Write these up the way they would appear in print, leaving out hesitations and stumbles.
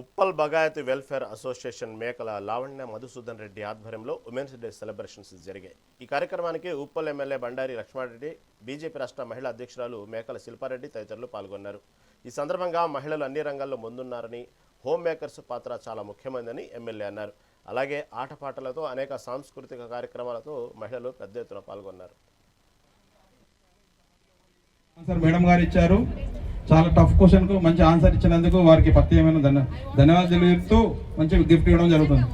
Uppal Bagayat welfare association మేకల లావణ్య మధుసూదన్ రెడ్డి ఆధ్వర్యంలో women's day celebrations జరిగాయి. ఈ కార్యక్రమానికి ఉప్పల్ ఎమ్మెల్యే బండారి లక్ష్మారెడ్డి, బీజేపీ రాష్ట్ర మహిళా అధ్యక్షురాలు మేకల శిల్పారెడ్డి తదితరులు పాల్గొన్నారు. ఈ సందర్భంగా మహిళలు అన్ని రంగాల్లో ముందున్నారని, హోమ్ మేకర్స్ పాత్ర చాలా ముఖ్యమైనదని ఎమ్మెల్యే అన్నారు. అలాగే ఆటపాటలతో అనేక సాంస్కృతిక కార్యక్రమాలతో మహిళలు పెద్ద ఎత్తున పాల్గొన్నారు. మేడం గారు ఇచ్చారు. చాలా టఫ్ క్వశ్చన్ కు మంచి ఆన్సర్ ఇచ్చినందుకు వారికి ప్రత్యేకమైన ధన్యవాదాలు తెలుపుతూ మంచి గిఫ్ట్ ఇవ్వడం జరుగుతుంది.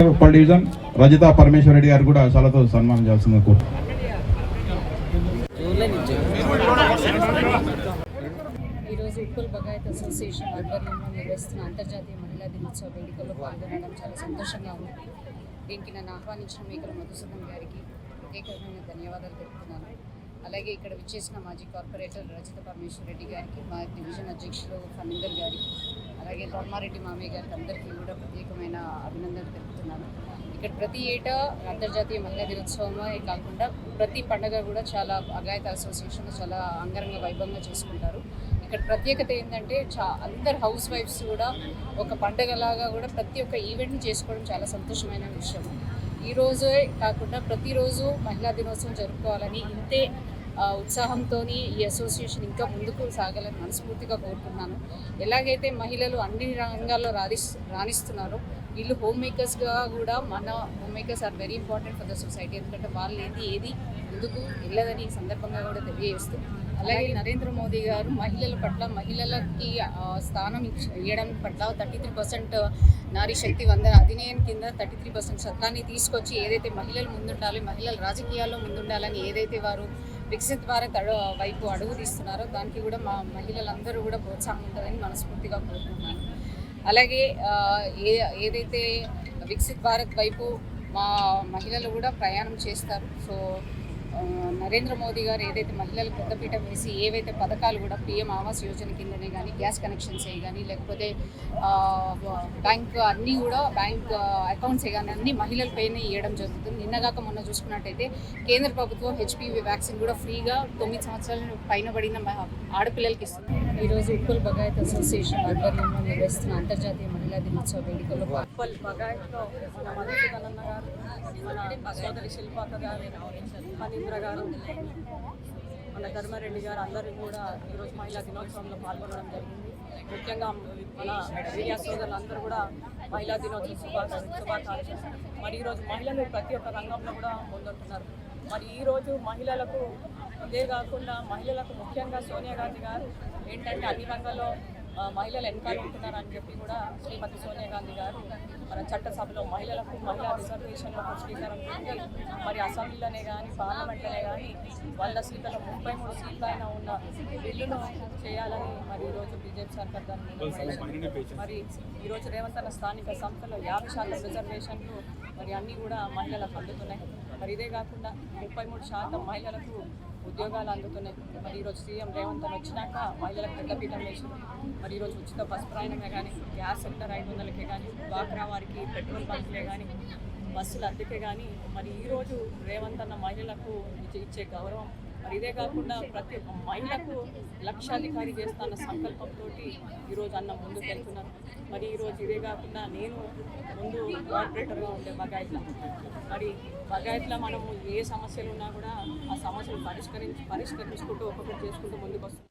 ఉప్పల్ డివిజన్ రజిత పరమేశ్వర రెడ్డి గారు కూడా చాలా సన్మానం చేస్తున్నారు. ఈరోజు ఉప్పల్ బగాయత్ అసోసియేషన్ ఆధ్వర్యంలో నిర్వహిస్తున్న అంతర్జాతీయ మహిళా దినోత్సవ వేడుకల్లో పాల్గొనడం చాలా సంతోషంగా ఉంది. దీనికి నన్ను ఆహ్వానించిన మేకల మధుసూదన్ గారికి ప్రత్యేకమైన ధన్యవాదాలు తెలుపుతున్నాను. అలాగే ఇక్కడ విచ్చేసిన మాజీ కార్పొరేటర్ రజిత పరమేశ్వర రెడ్డి గారికి, మా డివిజన్ అధ్యక్షులు ఫణీందర్ గారికి, అలాగే ధర్మారెడ్డి మామయ్య గారికి అందరికీ కూడా ప్రత్యేకమైన అభినందనలు తెలుపుతున్నాను. ఇక్కడ ప్రతి ఏటా అంతర్జాతీయ మహిళా దినోత్సవమే కాకుండా ప్రతి పండుగ కూడా చాలా బగాయత్ అసోసియేషన్ చాలా అంగరంగ వైభవంగా చేసుకుంటారు. ఇక్కడ ప్రత్యేకత ఏంటంటే అందరు హౌస్ వైఫ్స్ కూడా ఒక పండుగలాగా కూడా ప్రతి ఒక్క ఈవెంట్ని చేసుకోవడం చాలా సంతోషమైన విషయం. ఈరోజే కాకుండా ప్రతిరోజు మహిళా దినోత్సవం జరుపుకోవాలని, ఇంతే ఉత్సాహంతో ఈ అసోసియేషన్ ఇంకా ముందుకు సాగాలని మనస్ఫూర్తిగా కోరుకుంటున్నాను. ఎలాగైతే మహిళలు అన్ని రంగాల్లో రాణిస్తున్నారో వీళ్ళు హోమ్ మేకర్స్గా కూడా, మన home makers are very important for the society. ఎందుకంటే వాళ్ళు ఏది ముందుకు వెళ్ళదని ఈ సందర్భంగా కూడా తెలియజేస్తూ, అలాగే నరేంద్ర మోదీ గారు మహిళల పట్ల, మహిళలకి స్థానం ఇవ్వడం పట్ల 33% నారీ శక్తి వందన అధినియం కింద 33% చట్టాన్ని తీసుకొచ్చి ఏదైతే మహిళలు ముందుండాలి, మహిళలు రాజకీయాల్లో ముందుండాలని ఏదైతే వారు వికసిత్ భారత్ వైపు అడుగు తీస్తున్నారో దానికి కూడా మా మహిళలందరూ కూడా ప్రోత్సాహం ఉంటుందని మనస్ఫూర్తిగా కోరుకుంటున్నాను. అలాగే ఏదైతే వికసిత్ భారత్ వైపు మా మహిళలు కూడా ప్రయాణం చేస్తారు. సో నరేంద్ర మోదీ గారు ఏదైతే మహిళలకు పెద్దపీట వేసి ఏవైతే పథకాలు కూడా PM ఆవాస్ యోజన కిందనే కానీ, గ్యాస్ కనెక్షన్స్ కానీ, లేకపోతే బ్యాంక్ అన్నీ కూడా బ్యాంక్ అకౌంట్స్ కానీ అన్ని మహిళలపైనే ఇవ్వడం జరుగుతుంది. నిన్నగాక మొన్న చూసుకున్నట్టయితే కేంద్ర ప్రభుత్వం HPV వ్యాక్సిన్ కూడా ఫ్రీగా 9 సంవత్సరాల పైన పడిన ఆడపిల్లలకి ఇస్తుంది. ఈరోజు ఉప్పల్ బగాయత్ అసోసియేషన్ ఆధ్వర్యంలో నిర్వహిస్తున్న అంతర్జాతీయ మహిళా దినోత్సవ వేడుకల్లో ఉప్పల్ బగాయత్లో మన మధుసూదన్ అన్న గారు, మన సోదరి శిల్పాక గారు, ఫణీంద్ర గారు, మన ధర్మారెడ్డి గారు అందరూ కూడా ఈరోజు మహిళా దినోత్సవంలో పాల్గొనడం జరిగింది. ముఖ్యంగా మన మీడియా సోదరులు అందరూ కూడా మహిళా దినోత్సవ శుభాకాంక్షలు. మరి ఈరోజు మహిళలు ప్రతి ఒక్క రంగంలో కూడా ముందుంటున్నారు. మరి ఈరోజు మహిళలకు ఇదే కాకుండా మహిళలకు ముఖ్యంగా సోనియా గాంధీ గారు ఏంటంటే అన్ని రంగాల్లో మహిళలు వెనకాల ఉంటున్నారని చెప్పి కూడా శ్రీమతి సోనియా గాంధీ గారు మన చట్టసభలో మహిళలకు మహిళా రిజర్వేషన్లో పుష్టీకరణ చేసి, మరి అసెంబ్లీలోనే కానీ పార్లమెంట్లోనే కానీ 100 సీట్లలో 33 సీట్ల అయినా ఉన్న బిల్లును చేయాలని మరి ఈరోజు బీజేపీ సర్కార్ దాన్ని మరి ఈరోజు రేవంత్ అన్న స్థానిక సంస్థలో 50% రిజర్వేషన్లు మరి అన్నీ కూడా మహిళలకు అందుతున్నాయి. మరి ఇదే కాకుండా 33% మహిళలకు ఉద్యోగాలు అందుతున్నాయి. మరి ఈరోజు సీఎం రేవంత్ అని వచ్చినాక మహిళలకు పెద్దపీఠం వేసింది. మరి ఈరోజు ఉచిత బస్ ప్రయాణమే కానీ, గ్యాస్ సిలిండర్ 500కే కానీ, డ్వాక్రా వారికి పెట్రోల్ బంకులే కానీ, బస్సులు అద్దెకే కానీ, మరి ఈరోజు రేవంత్ అన్న మహిళలకు ఇచ్చే గౌరవం. మరి ఇదే కాకుండా ప్రతి ఒక్క మహిళకు లక్షాధికారి చేస్తున్న సంకల్పంతో ఈరోజు అన్న ముందుకు వెళ్తున్నారు. మరి ఈరోజు ఇదే కాకుండా నేను ముందు కార్పొరేటర్గా ఉండే బగాయత్లో, మరి బగాయత్లో మనము ఏ సమస్యలు ఉన్నా కూడా ఆ సమస్యలు పరిష్కరించుకుంటూ ఒక్కొక్కటి చేసుకుంటూ ముందుకు వస్తున్నాం.